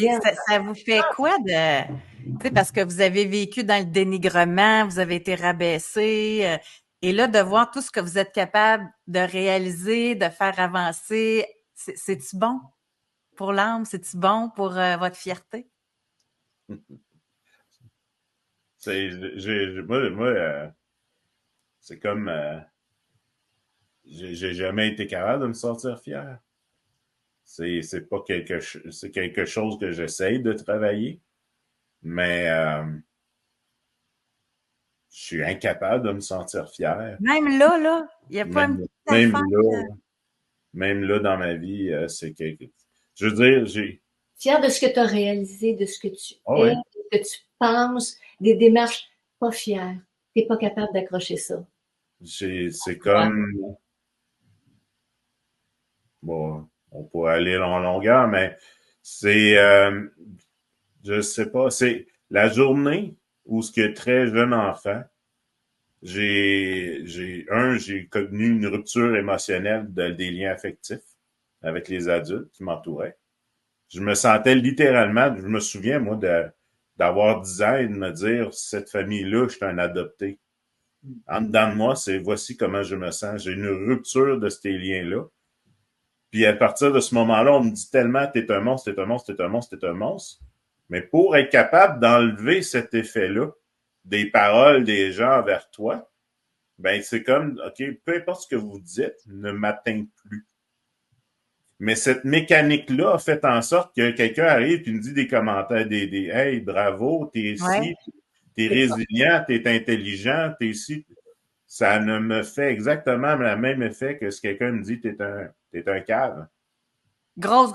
Puis ça vous fait quoi de... Tu sais, parce que vous avez vécu dans le dénigrement, vous avez été rabaissé, et là, de voir tout ce que vous êtes capable de réaliser, de faire avancer, c'est-tu bon pour l'âme? C'est-tu bon pour votre fierté? Moi, c'est comme j'ai jamais été capable de me sentir fier. C'est pas c'est quelque chose que j'essaye de travailler, mais je suis incapable de me sentir fier. Même là, il n'y a pas une Même, petite même affaire. là, même là dans ma vie, c'est que je veux dire, j'ai Fier de ce que tu as réalisé, de ce que tu oh es, ouais, de ce que tu penses, des démarches. Pas fier. Tu n'es pas capable d'accrocher ça. c'est Ouais. comme bon, on pourrait aller en longueur, mais c'est je sais pas, c'est la journée où ce que très jeune enfant, j'ai connu une rupture émotionnelle des liens affectifs avec les adultes qui m'entouraient. Je me sentais littéralement, je me souviens, moi, d'avoir 10 ans et de me dire, cette famille-là, je suis un adopté. En dedans de moi, c'est voici comment je me sens. J'ai une rupture de ces liens-là. Puis à partir de ce moment-là, on me dit tellement, t'es un monstre, t'es un monstre, t'es un monstre, t'es un monstre. Mais pour être capable d'enlever cet effet-là des paroles des gens vers toi, ben c'est comme, OK, peu importe ce que vous dites, ne m'atteint plus. Mais cette mécanique-là a fait en sorte que quelqu'un arrive et me dit des commentaires, des Hey, bravo, t'es Ouais. ici, t'es résilient, t'es intelligent, t'es ici. Ça ne me fait exactement le même effet que si quelqu'un me dit t'es un cave. Grosse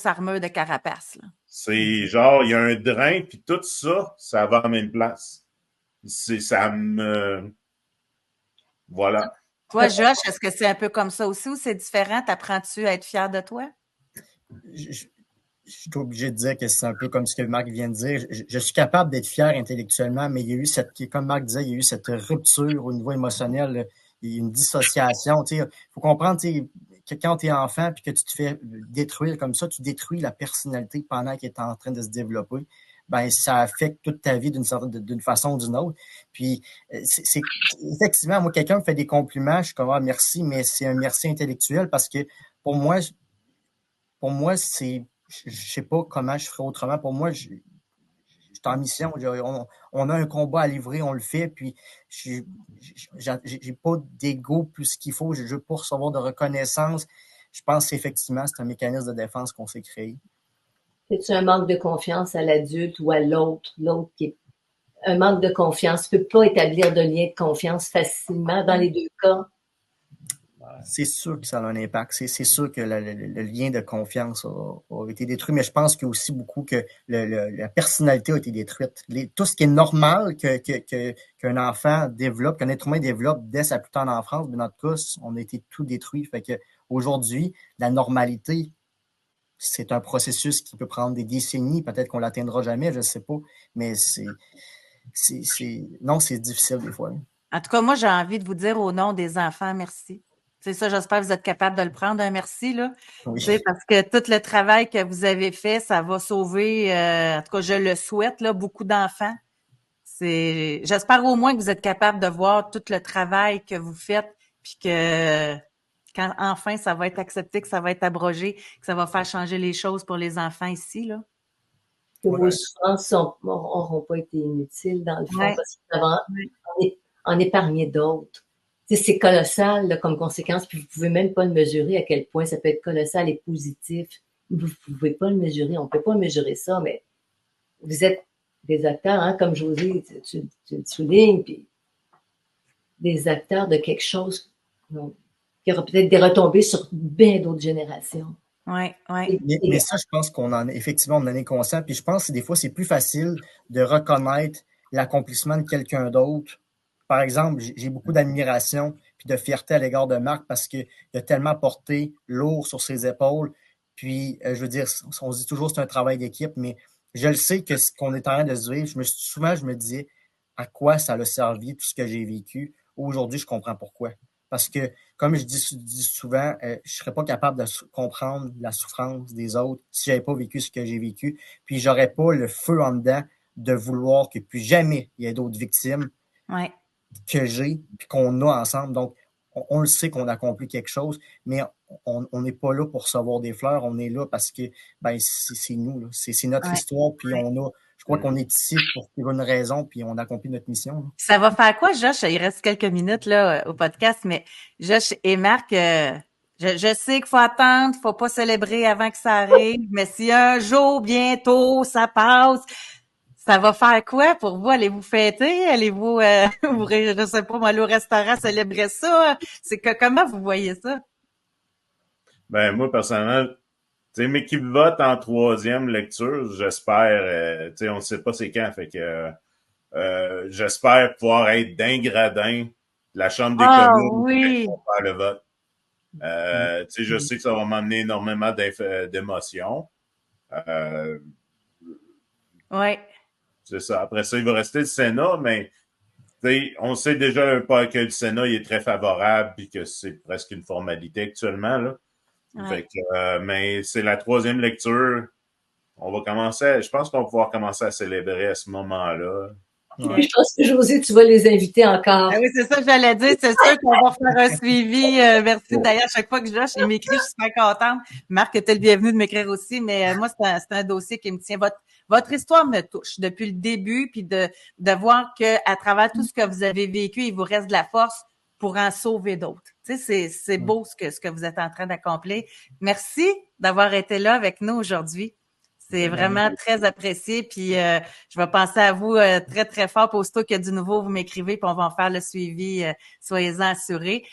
armure de carapace, là. C'est genre, il y a un drain, puis tout ça, ça va en même place. Ça me... Voilà. Toi, Josh, est-ce que c'est un peu comme ça aussi ou c'est différent? T'apprends-tu à être fier de toi? Je, je suis obligé de dire que c'est un peu comme ce que Marc vient de dire. Je suis capable d'être fier intellectuellement, mais il y a eu comme Marc disait, il y a eu cette rupture au niveau émotionnel, il y a eu une dissociation. Il faut comprendre que quand tu es enfant puis que tu te fais détruire comme ça, tu détruis la personnalité pendant qu'elle est en train de se développer. Ben, ça affecte toute ta vie d'une façon ou d'une autre. Puis, effectivement, moi, quelqu'un me fait des compliments, je suis comme, ah, merci, mais c'est un merci intellectuel parce que pour moi, pour moi, je sais pas comment je ferais autrement. Pour moi, je suis en mission. On a un combat à livrer, on le fait, puis j'ai pas d'ego plus qu'il faut. Je veux pas recevoir de reconnaissance. Je pense qu'effectivement, c'est un mécanisme de défense qu'on s'est créé. C'est-tu un manque de confiance à l'adulte ou à l'autre? L'autre qui est un manque de confiance. Tu peux pas établir de lien de confiance facilement dans les deux cas. C'est sûr que ça a un impact. C'est sûr que le lien de confiance a été détruit, mais je pense qu'il y a aussi beaucoup que la personnalité a été détruite. Tout ce qui est normal qu'un enfant développe, qu'un être humain développe dès sa plus tendre enfance, mais notre cas, on a été tout détruit. Fait que aujourd'hui, la normalité, c'est un processus qui peut prendre des décennies. Peut-être qu'on l'atteindra jamais, je ne sais pas. Mais non, c'est difficile des fois. En tout cas, moi, j'ai envie de vous dire au nom des enfants, merci. C'est ça, j'espère que vous êtes capable de le prendre, un merci, là. Oui. Parce que tout le travail que vous avez fait, ça va sauver, en tout cas, je le souhaite, là, beaucoup d'enfants. J'espère au moins que vous êtes capable de voir tout le travail que vous faites, puis que quand enfin ça va être accepté, que ça va être abrogé, que ça va faire changer les choses pour les enfants ici, là. Que vos souffrances n'auront pas été inutiles, dans le fond, Ouais. parce que ça va en épargner d'autres. C'est colossal là, comme conséquence, puis vous pouvez même pas le mesurer à quel point ça peut être colossal et positif. Vous pouvez pas le mesurer, on peut pas mesurer ça, mais vous êtes des acteurs, hein, comme je vous dis, tu le soulignes, puis des acteurs de quelque chose qui aura peut-être des retombées sur bien d'autres générations. Ouais. Mais ça, je pense qu'on en est, effectivement, on en est conscient. Puis je pense que des fois, c'est plus facile de reconnaître l'accomplissement de quelqu'un d'autre. Par exemple, j'ai beaucoup d'admiration puis de fierté à l'égard de Marc parce qu'il a tellement porté lourd sur ses épaules. Puis, je veux dire, on se dit toujours que c'est un travail d'équipe, mais je le sais que ce qu'on est en train de se vivre, souvent, je me disais à quoi ça a servi tout ce que j'ai vécu. Aujourd'hui, je comprends pourquoi. Parce que, comme je dis souvent, je serais pas capable de comprendre la souffrance des autres si j'avais pas vécu ce que j'ai vécu. Puis j'aurais pas le feu en dedans de vouloir que plus jamais il y ait d'autres victimes que j'ai puis qu'on a ensemble. Donc, on le sait qu'on accomplit quelque chose, mais on n'est pas là pour recevoir des fleurs. On est là parce que c'est nous, là. C'est notre histoire, puis je crois qu'on est ici pour une raison, puis on accomplit notre mission. Là. Ça va faire quoi, Josh? Il reste quelques minutes là au podcast, mais Josh et Marc, je sais qu'il faut attendre, faut pas célébrer avant que ça arrive, mais si un jour, bientôt, ça passe, ça va faire quoi pour vous? Allez-vous fêter? Allez-vous, je sais pas, moi, aller au restaurant, célébrer ça? C'est que comment vous voyez ça? Ben, moi, personnellement, tu sais, mais qui vote en 3e lecture, j'espère, tu sais, on ne sait pas c'est quand, fait que j'espère pouvoir être d'un gradin de la Chambre des communes pour faire le vote. Tu sais, je sais que ça va m'amener énormément d'émotions. Oui. C'est ça. Après ça, il va rester le Sénat, mais on sait déjà que le Sénat il est très favorable et que c'est presque une formalité actuellement, là. Fait que, mais c'est la 3e lecture. On va commencer, je pense qu'on va pouvoir commencer à célébrer à ce moment-là. Ouais. Je pense que Josée, tu vas les inviter encore. Ah oui, c'est ça que j'allais dire. C'est sûr qu'on va faire un suivi. Merci. D'ailleurs, chaque fois que Josh il m'écrit, je suis super contente. Marc, tu es le bienvenu de m'écrire aussi, mais moi, c'est un dossier qui me tient. Votre histoire me touche depuis le début, puis de voir que à travers tout ce que vous avez vécu, il vous reste de la force pour en sauver d'autres. Tu sais, c'est beau ce que vous êtes en train d'accomplir. Merci d'avoir été là avec nous aujourd'hui. C'est vraiment très apprécié. Puis je vais penser à vous très, très fort. Puis aussitôt qu'il y a du nouveau, vous m'écrivez, puis on va en faire le suivi. Soyez-en assurés.